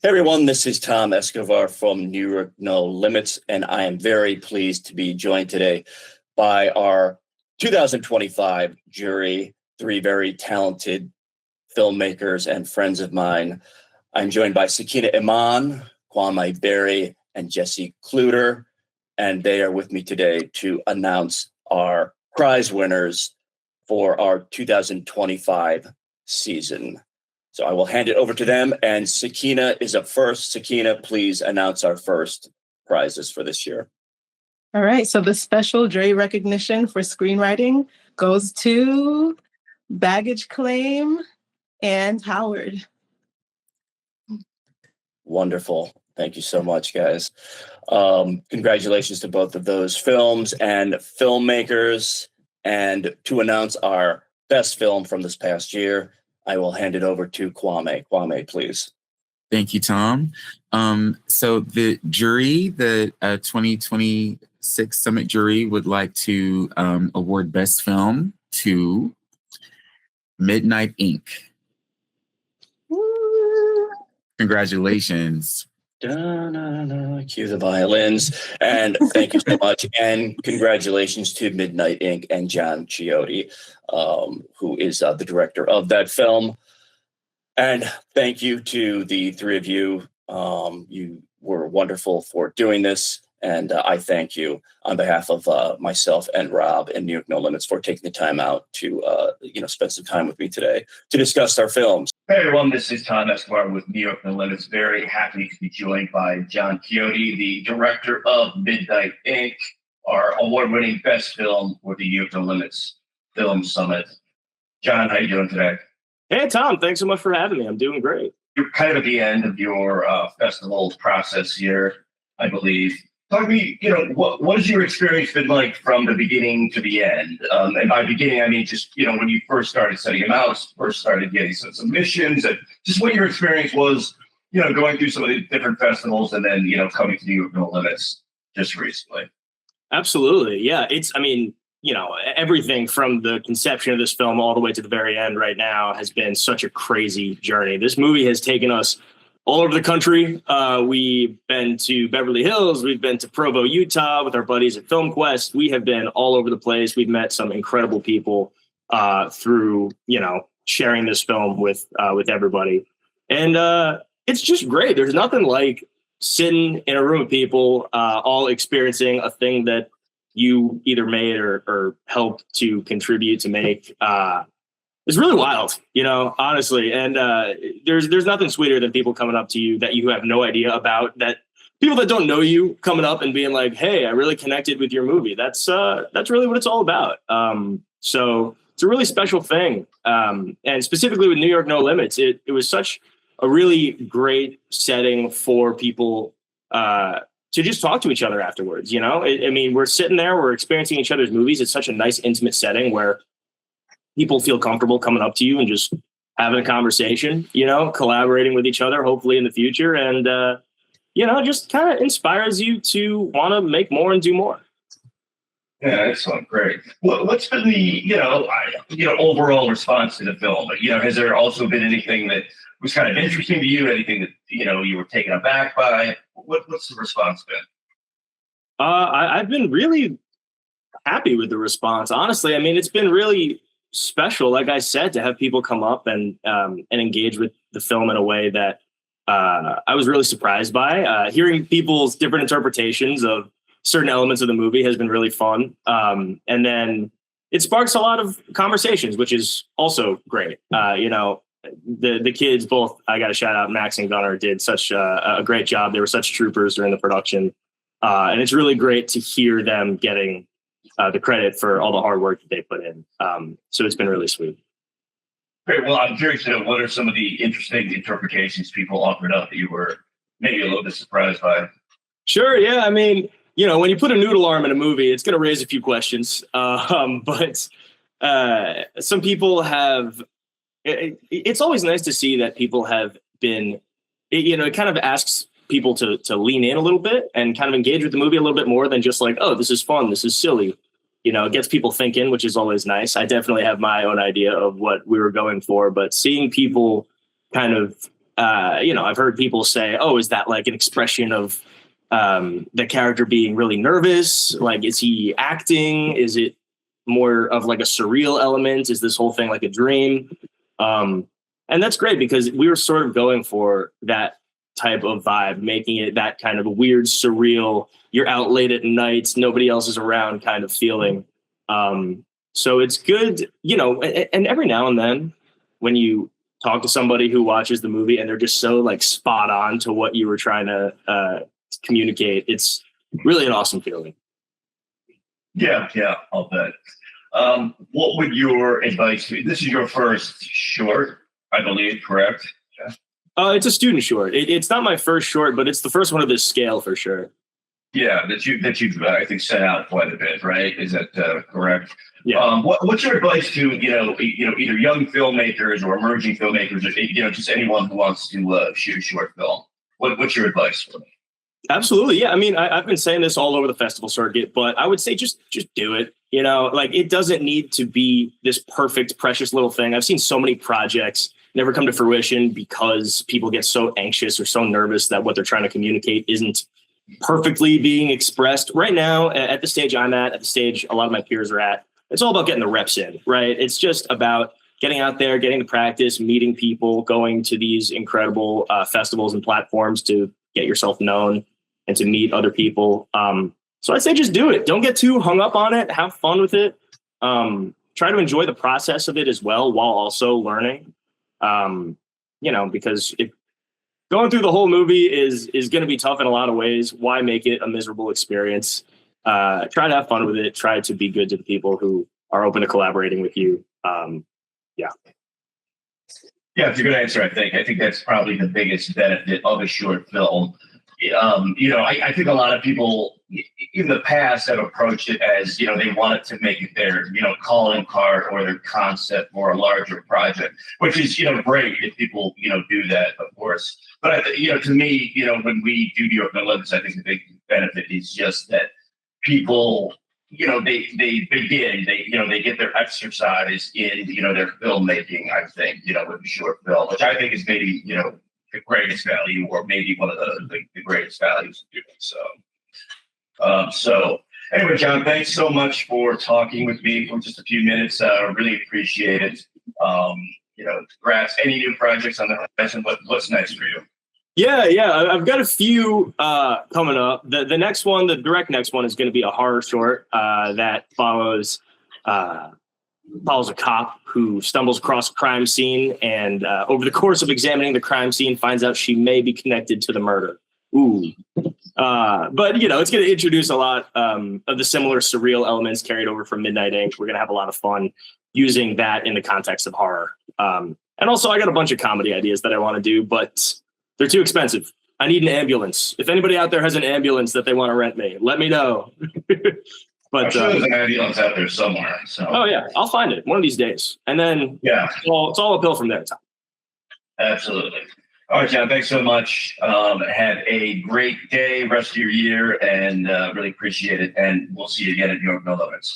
Hey everyone, this is Tom Escobar from New York No Limits, and I am very pleased to be joined today by our 2025 jury, three very talented filmmakers and friends of mine. I'm joined by Sakina Iman, Kwame Berry, and Jesse Kluter, and they are with me today to announce our prize winners for our 2025 season. So I will hand it over to them, and Sakina is up first. Sakina, please announce our first prizes for this year. All right, so the special jury recognition for screenwriting goes to Baggage Claim and Howard. Wonderful. Thank you so much, guys. Congratulations to both of those films and filmmakers. And to announce our best film from this past year, I will hand it over to Kwame. Kwame, please. Thank you, Tom. So the jury, the 2026 Summit jury would like to award Best Film to Midnight Inc. Woo! Congratulations. Cue the violins. And thank you so much. And congratulations to Midnight Inc. and John Chiodi, who is the director of that film. And thank you to the three of you. You were wonderful for doing this. And I thank you on behalf of myself and Rob and New York No Limits for taking the time out to spend some time with me today to discuss our films. Hey everyone, this is Tom Escobar with New York No Limits. Very happy to be joined by John Chiodi, the director of Midnight Inc., our award-winning best film for the New York No Limits Film Summit. John, how are you doing today? Hey Tom, thanks so much for having me. I'm doing great. You're kind of at the end of your festival process here, I believe. Talk to me, what has your experience been like from the beginning to the end? And by beginning, I mean just, when you first started setting them out, first started getting some submissions, and just what your experience was, going through some of the different festivals and then, coming to New York No Limits just recently. Absolutely. Yeah. Everything from the conception of this film all the way to the very end right now has been such a crazy journey. This movie has taken us all over the country. We've been to Beverly Hills. We've been to Provo, Utah with our buddies at Film Quest. We have been all over the place. We've met some incredible people through, sharing this film with everybody. And it's just great. There's nothing like sitting in a room of people all experiencing a thing that you either made or helped to contribute to make. It's really wild, honestly. And there's nothing sweeter than people coming up to you that you have no idea about, that people that don't know you coming up and being like, hey, I really connected with your movie. That's really what it's all about. So it's a really special thing. And specifically with New York No Limits, it was such a really great setting for people to just talk to each other afterwards. We're sitting there, we're experiencing each other's movies. It's such a nice, intimate setting where people feel comfortable coming up to you and just having a conversation, collaborating with each other, hopefully in the future. And, just kind of inspires you to want to make more and do more. Yeah, excellent. Great. What's been the, overall response to the film? Has there also been anything that was kind of interesting to you? Anything that, you were taken aback by? What's the response been? I've been really happy with the response. Honestly, it's been really special, like I said, to have people come up and engage with the film in a way that I was really surprised by. Hearing people's different interpretations of certain elements of the movie has been really fun. And then it sparks a lot of conversations, which is also great. The kids both, I got to shout out Max and Gunner, did such a great job. They were such troopers during the production. And it's really great to hear them getting the credit for all the hard work that they put in. So it's been really sweet. Great. Well, I'm curious to know, what are some of the interesting interpretations people offered up that you were maybe a little bit surprised by? Sure. Yeah. When you put a noodle arm in a movie, it's going to raise a few questions. But some people have, it's always nice to see that people have been, it kind of asks people to lean in a little bit and kind of engage with the movie a little bit more than just like, oh, this is fun, this is silly. It gets people thinking, which is always nice. I definitely have my own idea of what we were going for, but seeing people kind of I've heard people say, oh, is that like an expression of the character being really nervous? Like, is he acting? Is it more of like a surreal element? Is this whole thing like a dream? And that's great because we were sort of going for that type of vibe, making it that kind of weird, surreal, you're out late at night, nobody else is around kind of feeling. So it's good, and every now and then when you talk to somebody who watches the movie and they're just so like spot on to what you were trying to communicate, it's really an awesome feeling. Yeah, I'll bet. What would your advice be? This is your first short, I believe, correct? Yeah. It's a student short. It's not my first short, but it's the first one of this scale for sure. Yeah, that you've I think set out quite a bit, right? Is that correct? Yeah. What's your advice to either young filmmakers or emerging filmmakers, or just anyone who wants to shoot a short film? What's your advice for them? Absolutely. Yeah. I mean, I've been saying this all over the festival circuit, but I would say just do it. Like it doesn't need to be this perfect, precious little thing. I've seen so many projects never come to fruition because people get so anxious or so nervous that what they're trying to communicate isn't perfectly being expressed. Right now, at the stage I'm at the stage a lot of my peers are at, it's all about getting the reps in, right? It's just about getting out there, getting the practice, meeting people, going to these incredible festivals and platforms to get yourself known and to meet other people. So I'd say just do it. Don't get too hung up on it. Have fun with it. Try to enjoy the process of it as well while also learning. Because if going through the whole movie is going to be tough in a lot of ways, why make it a miserable experience? Try to have fun with it. Try to be good to the people who are open to collaborating with you. Yeah, it's a good answer, I think. I think that's probably the biggest benefit of a short film. I think a lot of people in the past have approached it as, they wanted to make it their, calling card or their concept for a larger project, which is, great if people, do that, of course. But, to me, when we do New York Film Olympics, I think the big benefit is just that people, they begin, they get their exercise in, their filmmaking, I think, with a short film, which I think is maybe, the greatest value, or maybe one of the greatest values of doing so. So anyway, John, thanks so much for talking with me for just a few minutes. Really appreciate it. Congrats. Any new projects on the horizon? What's next for you? Yeah. I've got a few coming up. The next one, the direct next one, is going to be a horror short that follows a cop who stumbles across a crime scene and over the course of examining the crime scene finds out she may be connected to the murder. Ooh. But it's going to introduce a lot of the similar surreal elements carried over from Midnight Ink. We're going to have a lot of fun using that in the context of horror. And also I got a bunch of comedy ideas that I want to do, but they're too expensive. I need an ambulance. If anybody out there has an ambulance that they want to rent me, let me know. But I'm sure there's an ambulance out there somewhere. So. Oh yeah, I'll find it one of these days, and then it's all uphill from there. Tom. Absolutely. All right, John. Thanks so much. Have a great day, rest of your year, and really appreciate it. And we'll see you again at New York Film Olympics.